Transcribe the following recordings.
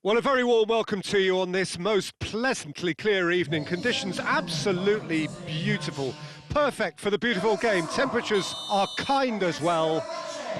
Well, a very warm welcome to you on this most pleasantly clear evening. Conditions absolutely beautiful. Perfect for the beautiful game. Temperatures are kind as well.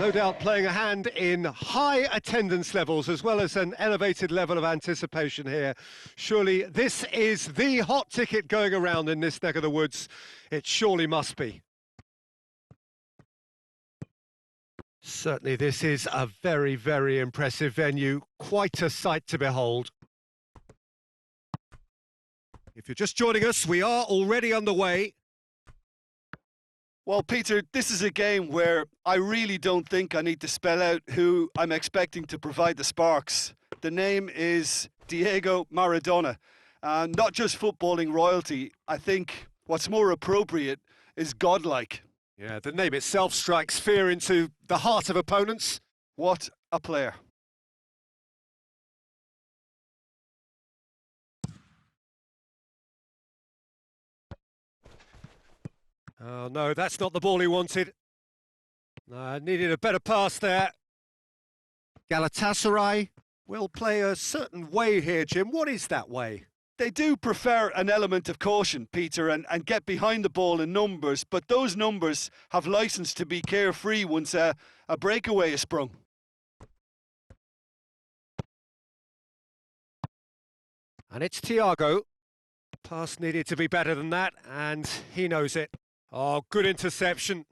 No doubt playing a hand in high attendance levels as well as an elevated level of anticipation here. Surely this is the hot ticket going around in this neck of the woods. It surely must be. Certainly this is a very, very impressive venue. Quite a sight to behold. If you're just joining us, we are already underway. Well, Peter, this is a game where I really don't think I need to spell out who I'm expecting to provide the sparks. The name is Diego Maradona. Not just footballing royalty. I think what's more appropriate is godlike. Yeah, the name itself strikes fear into the heart of opponents. What a player. Oh, no, that's not the ball he wanted. Needed a better pass there. Galatasaray will play a certain way here, Jim. What is that way? They do prefer an element of caution, Peter, and get behind the ball in numbers, but those numbers have licence to be carefree once a breakaway is sprung. And it's Thiago. Pass needed to be better than that, and he knows it. Oh, good interception.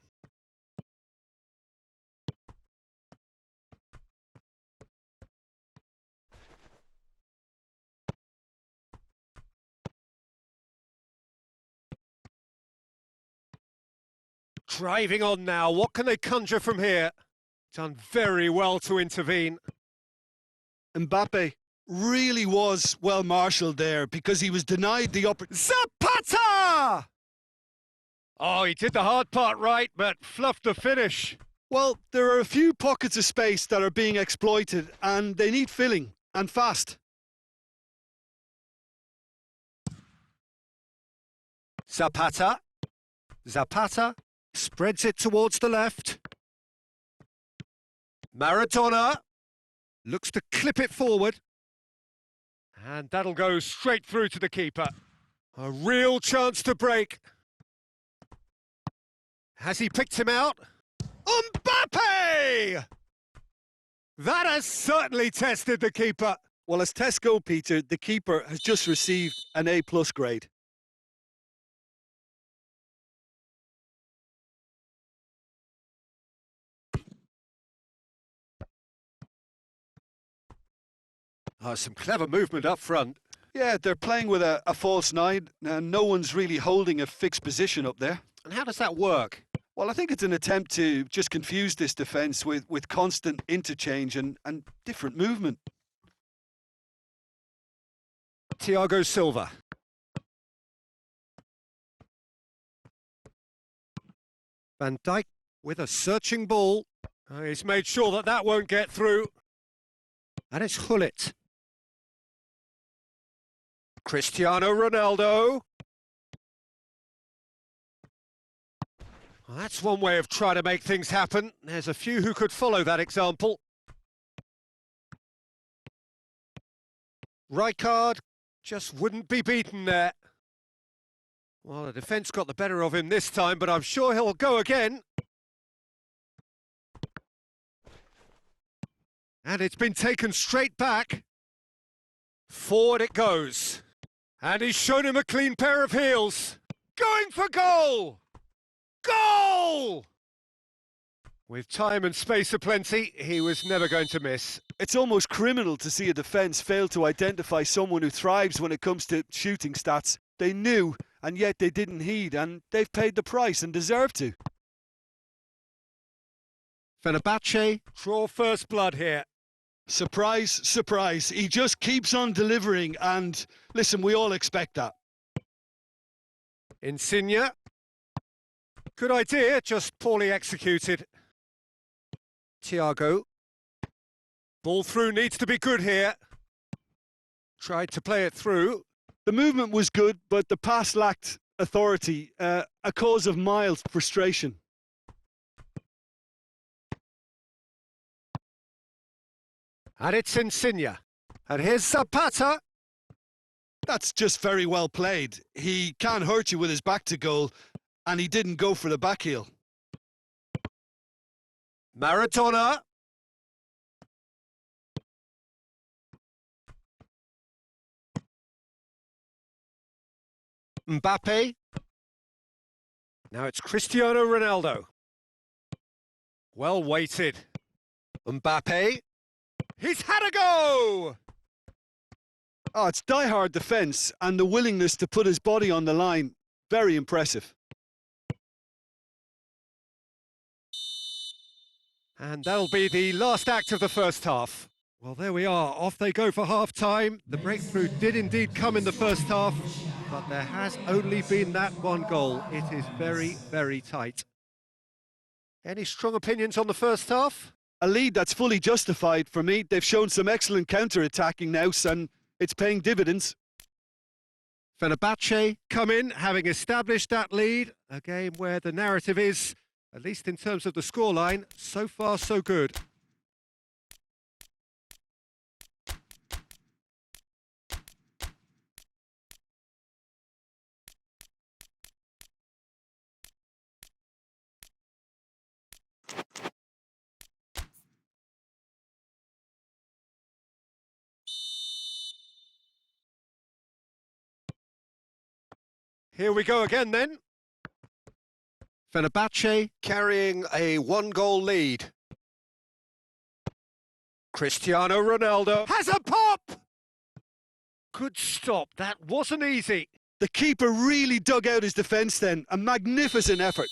Driving on now, what can they conjure from here? Done very well to intervene. Mbappe really was well marshalled there because he was denied the Zapata! Oh, he did the hard part right, but fluffed the finish. Well, there are a few pockets of space that are being exploited and they need filling, and fast. Zapata spreads it towards the left. Maradona looks to clip it forward. And that'll go straight through to the keeper. A real chance to break. Has he picked him out? Mbappe! That has certainly tested the keeper. Well, as tests go, Peter, the keeper has just received an A+ grade. Oh, some clever movement up front. Yeah, they're playing with a false nine, and no one's really holding a fixed position up there. And how does that work? Well, I think it's an attempt to just confuse this defence with constant interchange and different movement. Thiago Silva. Van Dijk with a searching ball. He's made sure that that won't get through. And it's Gullit. Cristiano Ronaldo. Well, that's one way of trying to make things happen. There's a few who could follow that example. Rijkaard just wouldn't be beaten there. Well, the defence got the better of him this time, but I'm sure he'll go again. And it's been taken straight back. Forward it goes. And he's shown him a clean pair of heels. Going for goal! Goal! With time and space aplenty, he was never going to miss. It's almost criminal to see a defence fail to identify someone who thrives when it comes to shooting stats. They knew, and yet they didn't heed, and they've paid the price and deserve to. Fenerbahce draw first blood here. Surprise, surprise. He just keeps on delivering, and listen, we all expect that. Insigne. Good idea, just poorly executed. Thiago. Ball through needs to be good here. Tried to play it through. The movement was good, but the pass lacked authority, a cause of mild frustration. And it's Insigne. And here's Zapata. That's just very well played. He can't hurt you with his back to goal, and he didn't go for the back heel. Maradona. Mbappe. Now it's Cristiano Ronaldo. Well weighted. Mbappe. He's had a go! Oh, it's die-hard defence and the willingness to put his body on the line. Very impressive. And that'll be the last act of the first half. Well, there we are. Off they go for half-time. The breakthrough did indeed come in the first half, but there has only been that one goal. It is very, very tight. Any strong opinions on the first half? A lead that's fully justified for me. They've shown some excellent counter-attacking now, and it's paying dividends. Fenerbahce come in, having established that lead. A game where the narrative is, at least in terms of the scoreline, so far so good. Here we go again then. Fenerbahce carrying a one-goal lead. Cristiano Ronaldo has a pop! Good stop, that wasn't easy. The keeper really dug out his defence then. A magnificent effort.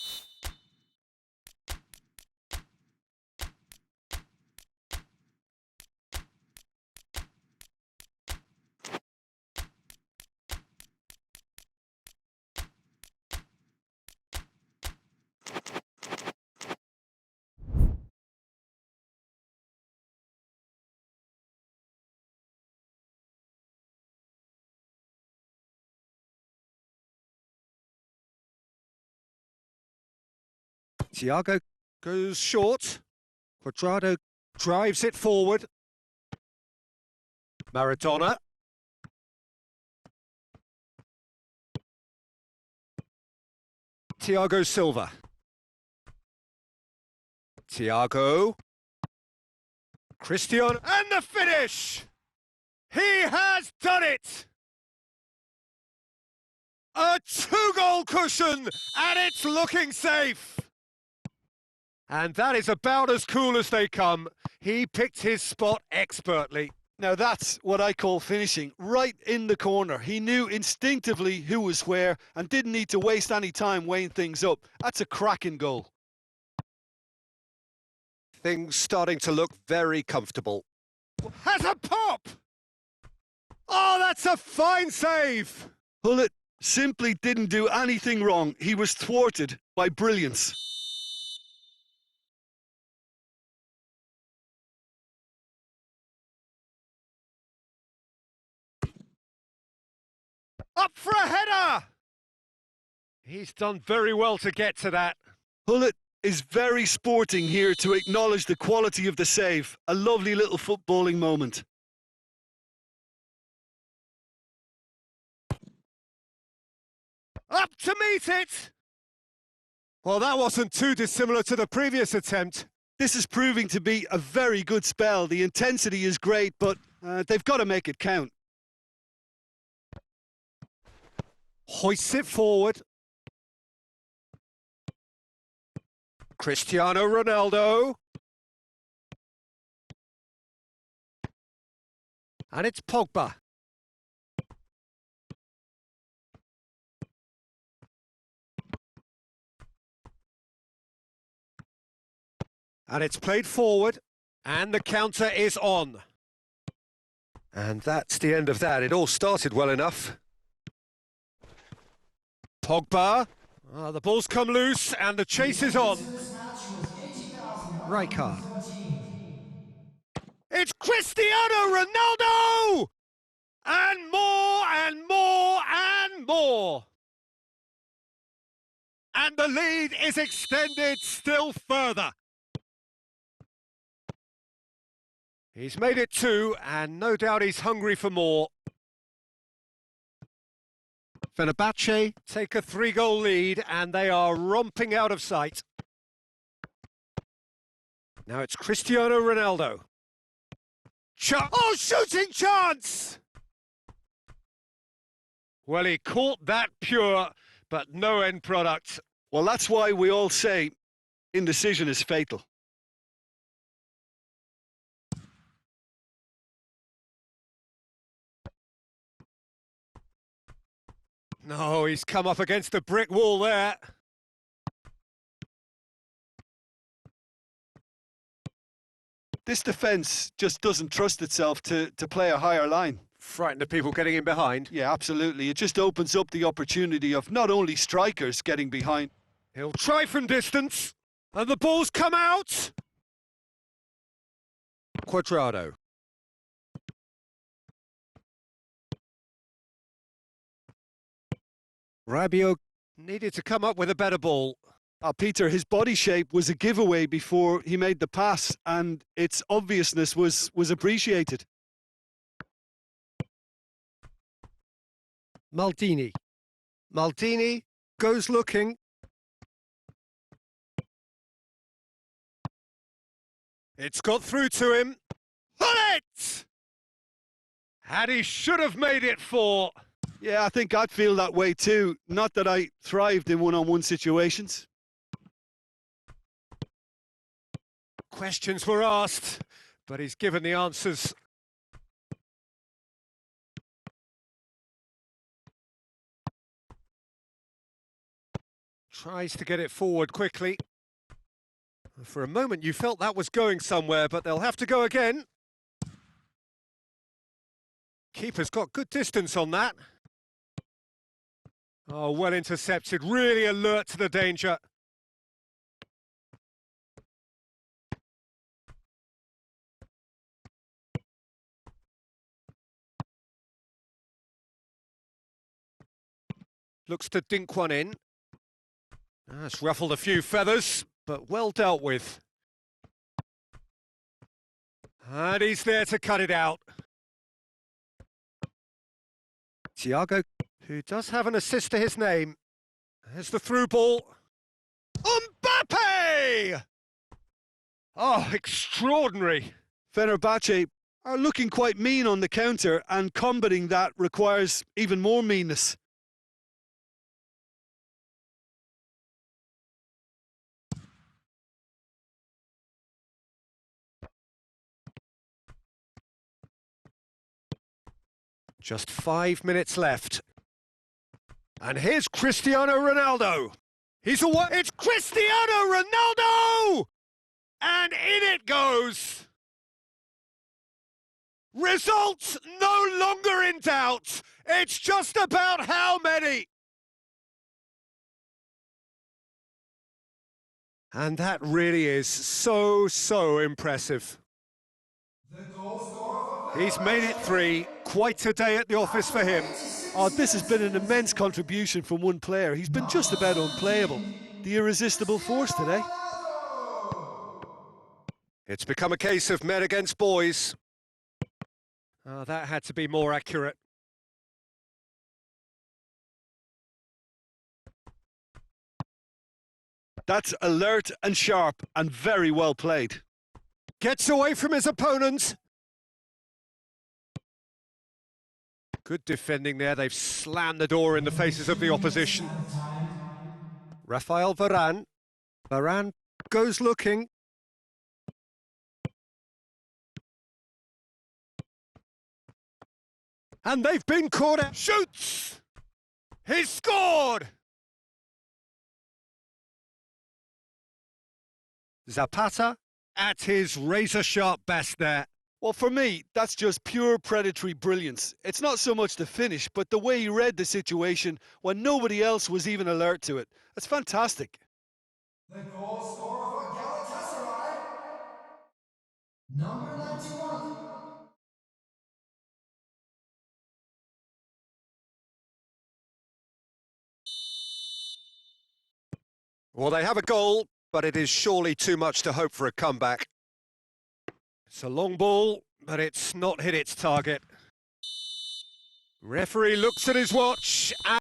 Thiago goes short. Quadrado drives it forward. Maradona. Thiago Silva. Thiago. Cristiano. And the finish! He has done it! A two-goal cushion, and it's looking safe. And that is about as cool as they come. He picked his spot expertly. Now that's what I call finishing, right in the corner. He knew instinctively who was where and didn't need to waste any time weighing things up. That's a cracking goal. Things starting to look very comfortable. Has a pop! Oh, that's a fine save! Hullet simply didn't do anything wrong. He was thwarted by brilliance. Up for a header! He's done very well to get to that. Hullet is very sporting here to acknowledge the quality of the save. A lovely little footballing moment. Up to meet it! Well, that wasn't too dissimilar to the previous attempt. This is proving to be a very good spell. The intensity is great, but they've got to make it count. Hoists it forward. Cristiano Ronaldo. And it's Pogba. And it's played forward, and the counter is on. And that's the end of that. It all started well enough. Pogba. The ball's come loose, and the chase is on. Rijkaard. It's Cristiano Ronaldo! And more, and more, and more. And the lead is extended still further. He's made it 2, and no doubt he's hungry for more. Fenerbahce take a 3-goal lead, and they are romping out of sight. Now it's Cristiano Ronaldo. Shooting chance! Well, he caught that pure, but no end product. Well, that's why we all say indecision is fatal. No, he's come up against a brick wall there. This defence just doesn't trust itself to play a higher line. Frightened of people getting in behind. Yeah, absolutely. It just opens up the opportunity of not only strikers getting behind. He'll try from distance, and the ball's come out. Quadrado. Rabiot needed to come up with a better ball. Peter, his body shape was a giveaway before he made the pass, and its obviousness was appreciated. Maldini. Maldini goes looking. It's got through to him. On it! And he should have made it 4. Yeah, I think I'd feel that way too. Not that I thrived in one-on-one situations. Questions were asked, but he's given the answers. Tries to get it forward quickly. For a moment you felt that was going somewhere, but they'll have to go again. Keeper's got good distance on that. Oh, well intercepted, really alert to the danger. Looks to dink one in. It's ruffled a few feathers, but well dealt with. And he's there to cut it out. Thiago, who does have an assist to his name. There's the through ball. Mbappe! Oh, extraordinary. Fenerbahce are looking quite mean on the counter, and combating that requires even more meanness. Just 5 minutes left. And here's Cristiano Ronaldo. He's away. It's Cristiano Ronaldo! And in it goes. Results no longer in doubt. It's just about how many. And that really is so impressive. He's made it 3. Quite a day at the office for him. Oh, this has been an immense contribution from one player. He's been just about unplayable. The irresistible force today. It's become a case of men against boys. Oh, that had to be more accurate. That's alert and sharp and very well played. Gets away from his opponent. Good defending there. They've slammed the door in the faces of the opposition. Rafael Varane. Varane goes looking. And they've been caught out. Shoots! He's scored! Zapata at his razor-sharp best there. Well, for me, that's just pure predatory brilliance. It's not so much the finish, but the way he read the situation when nobody else was even alert to it. That's fantastic. The goal scorer for Galatasaray, number 91. Well, they have a goal, but it is surely too much to hope for a comeback. It's a long ball, but it's not hit its target. Referee looks at his watch.